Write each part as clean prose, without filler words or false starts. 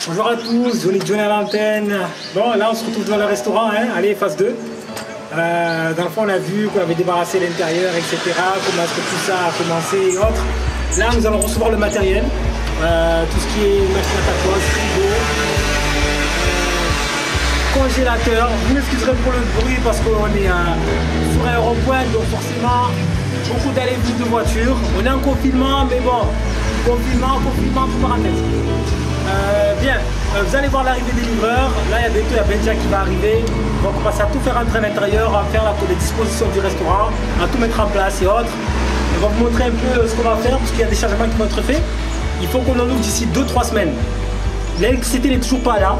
Bonjour à tous, Johnny à l'antenne. Bon, là on se retrouve dans le restaurant, hein. Allez, phase 2. Dans le fond, on a vu qu'on avait débarrassé l'intérieur, etc. Comment est-ce que tout ça a commencé et autres. Là, nous allons recevoir le matériel. Tout ce qui est machine à tatouage, frigo, congélateur. Vous m'excuserez pour le bruit parce qu'on est sur un rond-point, donc forcément, beaucoup d'allées-venues de voitures. On est en confinement, mais bon, confinement, tout parenthèse. Bien, vous allez voir l'arrivée des livreurs. Là, il y a Benja qui va arriver. On va commencer à tout faire entrer à l'intérieur, à faire les dispositions du restaurant, à tout mettre en place et autres. On va vous montrer un peu ce qu'on va faire parce qu'il y a des changements qui vont être faits. Il faut qu'on en ouvre d'ici 2-3 semaines. L'électricité n'est toujours pas là.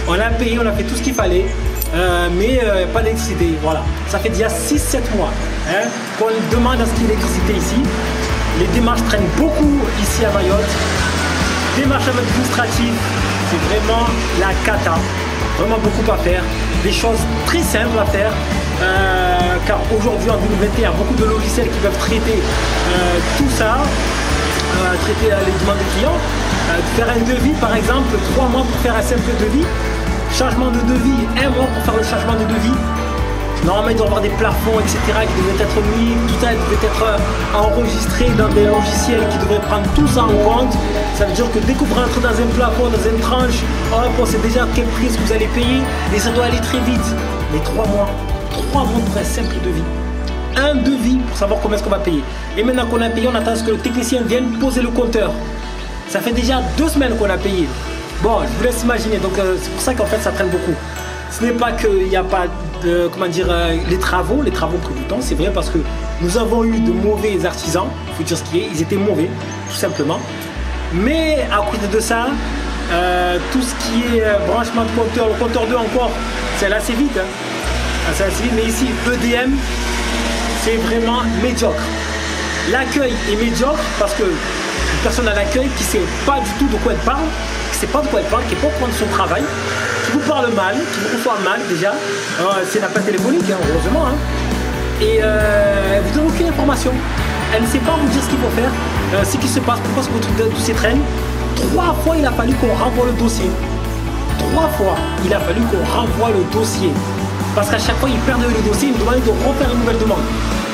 On a payé, on a fait tout ce qu'il fallait. Mais pas d'électricité. Voilà. Ça fait déjà 6-7 mois qu'on demande à ce qu'il y ait l'électricité ici. Les démarches traînent beaucoup ici à Mayotte. Démarches administratives, c'est vraiment la cata. Vraiment beaucoup à faire. Des choses très simples à faire. Car aujourd'hui, en 2021, il y a beaucoup de logiciels qui peuvent traiter tout ça. Traiter les demandes des clients. Faire un devis, par exemple, 3 mois pour faire un simple devis. Changement de devis, 1 mois pour faire le changement de devis. Normalement, il doit y avoir des plafonds, etc. qui devaient être mis, tout ça devait être enregistré dans des logiciels qui devraient prendre tout ça en compte. Ça veut dire que dès que vous rentrez dans un plafond, dans une tranche, hop, on sait déjà quel prix que vous allez payer et ça doit aller très vite. Mais 3 mois pour un simple devis. Un devis pour savoir combien est-ce qu'on va payer. Et maintenant qu'on a payé, on attend à ce que le technicien vienne poser le compteur. Ça fait déjà 2 semaines qu'on a payé. Bon, je vous laisse imaginer, donc c'est pour ça qu'en fait ça traîne beaucoup. Ce n'est pas qu'il n'y a pas de, les travaux prennent du temps, c'est vrai parce que nous avons eu de mauvais artisans, il faut dire ce qui est, ils étaient mauvais, tout simplement. Mais à côté de ça, tout ce qui est branchement de compteur, le compteur 2 encore, c'est allé assez vite. C'est assez vite, mais ici, EDM, c'est vraiment médiocre. L'accueil est médiocre parce que une personne à l'accueil qui ne sait pas du tout de quoi elle parle, qui ne sait pas de quoi elle parle, qui n'est pas au courant de son travail, qui vous parle mal, qui vous reçoit mal déjà. C'est un appel téléphonique, heureusement. Et vous ne donnez aucune information. Elle ne sait pas vous dire ce qu'il faut faire, ce qui se passe, pourquoi votre dossier traîne. 3 fois, il a fallu qu'on renvoie le dossier. 3 fois, il a fallu qu'on renvoie le dossier. Parce qu'à chaque fois, il perdait le dossier, il me demandait de refaire une nouvelle demande.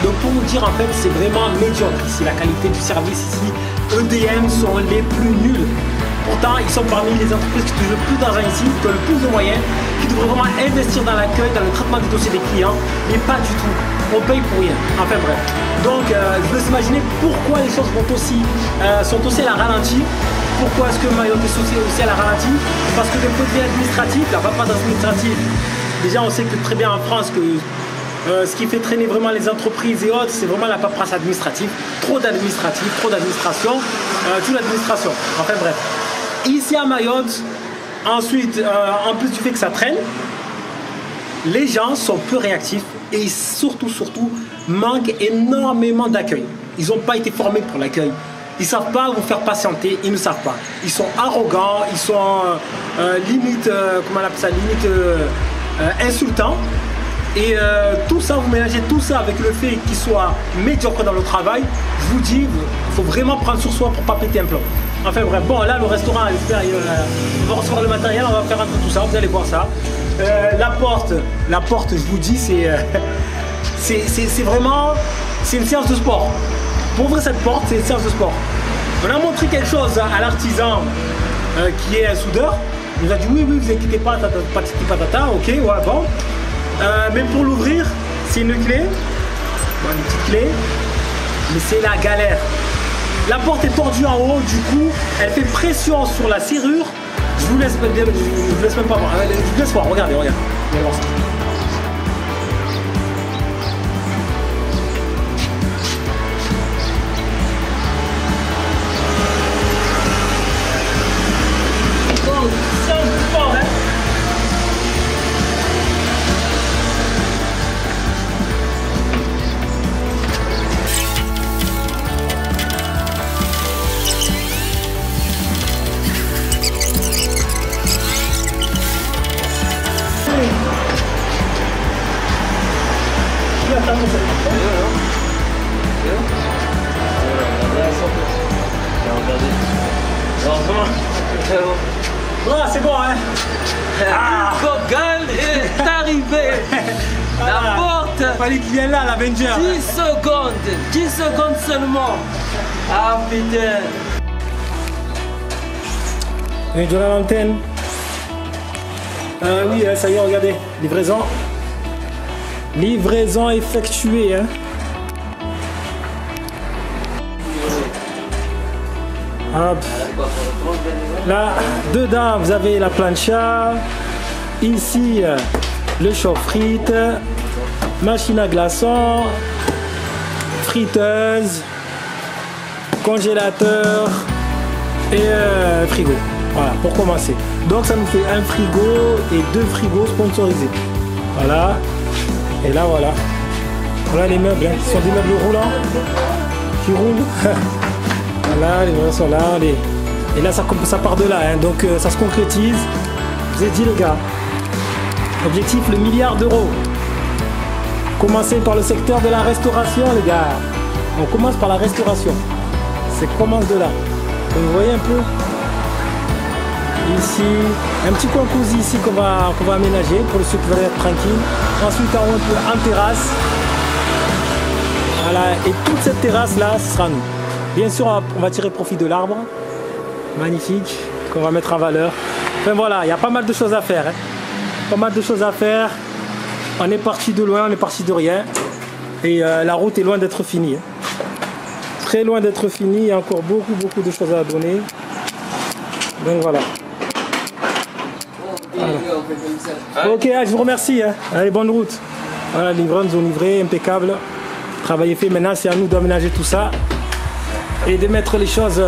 Donc pour vous dire, en fait, c'est vraiment médiocre ici. La qualité du service ici, EDM sont les plus nuls. Pourtant, ils sont parmi les entreprises qui touchent le plus d'argent ici, qui ont le plus de moyens, qui devraient vraiment investir dans l'accueil, dans le traitement des dossiers des clients, mais pas du tout. On paye pour rien. Enfin bref. Donc, je vous laisse imaginer pourquoi les choses sont aussi à la ralentie. Pourquoi est-ce que Mayotte est aussi à la ralentie? Parce que d'un point de vue administratif, la paperasse administrative, déjà on sait que très bien en France que ce qui fait traîner vraiment les entreprises et autres, c'est vraiment la paperasse administrative. Trop d'administratif, trop d'administration, toute l'administration. Enfin bref. Ici à Mayotte, ensuite, en plus du fait que ça traîne, les gens sont peu réactifs et surtout, manquent énormément d'accueil. Ils n'ont pas été formés pour l'accueil. Ils ne savent pas vous faire patienter, ils ne savent pas. Ils sont arrogants, ils sont limite, comment on appelle ça, limite insultants. Et tout ça, vous mélangez tout ça avec le fait qu'ils soient médiocres dans le travail, je vous dis, il faut vraiment prendre sur soi pour ne pas péter un plomb. Enfin bref, bon là le restaurant, j'espère, on va recevoir le matériel, on va faire entrer tout ça, vous allez voir ça. La porte, je vous dis, c'est vraiment, c'est une séance de sport. Pour ouvrir cette porte, c'est une séance de sport. On a montré quelque chose à l'artisan qui est un soudeur. Il nous a dit oui, vous inquiétez pas, patata, ok, ouais, bon. Mais pour l'ouvrir, c'est une clé, bon, une petite clé, mais c'est la galère. La porte est tordue en haut, du coup, elle fait pression sur la serrure. Je vous laisse même pas voir. Je vous laisse voir, regardez. Regardez voir ça. Voilà, c'est bon, hein. Gogan est arrivé. La porte. Fallait qu'il vienne là, l'Avenger. 10 secondes. 10 secondes seulement. Ah putain. Et de l'antenne. Oui, ça y est, regardez. Livraison. Livraison effectuée. Hein. Hop. Là, dedans, vous avez la plancha. Ici, le chauffe-frites. Machine à glaçons. Friteuse. Congélateur. Et frigo. Voilà, pour commencer. Donc, ça nous fait un frigo et 2 frigos sponsorisés. Voilà. Et là, voilà. Voilà les meubles. Hein. Ce sont des meubles roulants qui roulent. Voilà, les meubles sont là. Et là, ça part de là. Hein. Donc, ça se concrétise. Je vous ai dit, les gars. Objectif, le milliard d'euros. Commencez par le secteur de la restauration, les gars. On commence par la restauration. Ça commence de là. Donc, vous voyez un peu. Ici, un petit coin cosy ici qu'on va aménager pour ceux qui veulent être tranquilles. Ensuite, en haut, un peu en terrasse. Voilà, et toute cette terrasse là, ce sera nous. Bien sûr, on va tirer profit de l'arbre. Magnifique, qu'on va mettre en valeur. Enfin voilà, il y a pas mal de choses à faire. Hein. Pas mal de choses à faire. On est parti de loin, on est parti de rien. Et la route est loin d'être finie. Hein. Très loin d'être finie, il y a encore beaucoup de choses à donner. Donc voilà. Ok, je vous remercie. Hein. Allez, bonne route. Voilà, livraison zone livrée, impeccable. Travail est fait. Maintenant, c'est à nous d'aménager tout ça et de mettre les choses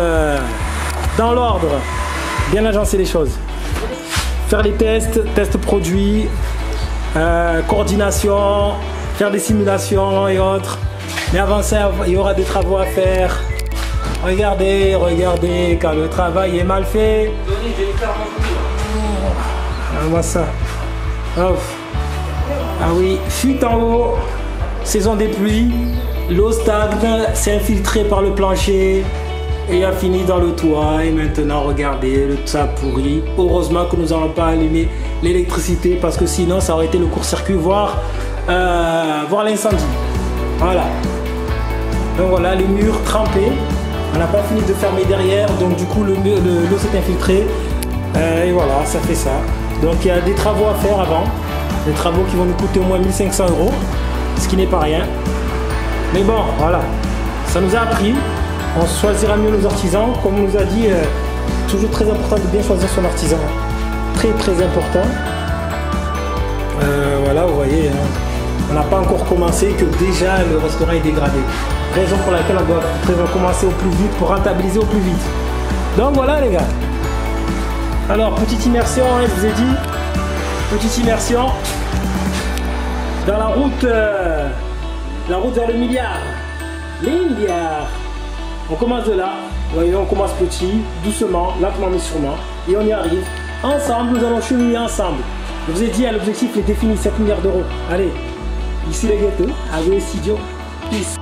dans l'ordre. Bien agencer les choses. Faire les tests produits, coordination, faire des simulations et autres. Mais avant ça, il y aura des travaux à faire. Regardez, quand le travail est mal fait. Moi ça. Oh. Ah oui, fuite en haut, saison des pluies, l'eau stagne, c'est infiltré par le plancher et a fini dans le toit. Et maintenant, regardez, le toit pourri. Heureusement que nous n'allons pas allumer l'électricité parce que sinon, ça aurait été le court-circuit, voire l'incendie. Voilà. Donc voilà, les murs trempés. On n'a pas fini de fermer derrière, donc du coup, l'eau s'est infiltrée. Et voilà, ça fait ça. Donc il y a des travaux à faire avant, des travaux qui vont nous coûter au moins 1500 €, ce qui n'est pas rien. Mais bon, voilà, ça nous a appris, on choisira mieux nos artisans. Comme on nous a dit, toujours très important de bien choisir son artisan, très important. Voilà, vous voyez, hein, on n'a pas encore commencé que déjà le restaurant est dégradé. Raison pour laquelle on doit commencer au plus vite pour rentabiliser au plus vite. Donc voilà les gars. Alors, petite immersion, hein, je vous ai dit, petite immersion dans la route vers le milliard. Les milliards. On commence de là, vous voyez, on commence petit, doucement, lentement mais sûrement, et on y arrive. Ensemble, nous allons cheminer ensemble. Je vous ai dit, l'objectif est défini, 7 milliards d'euros. Allez, ici les ghettos, à vous les studios, peace.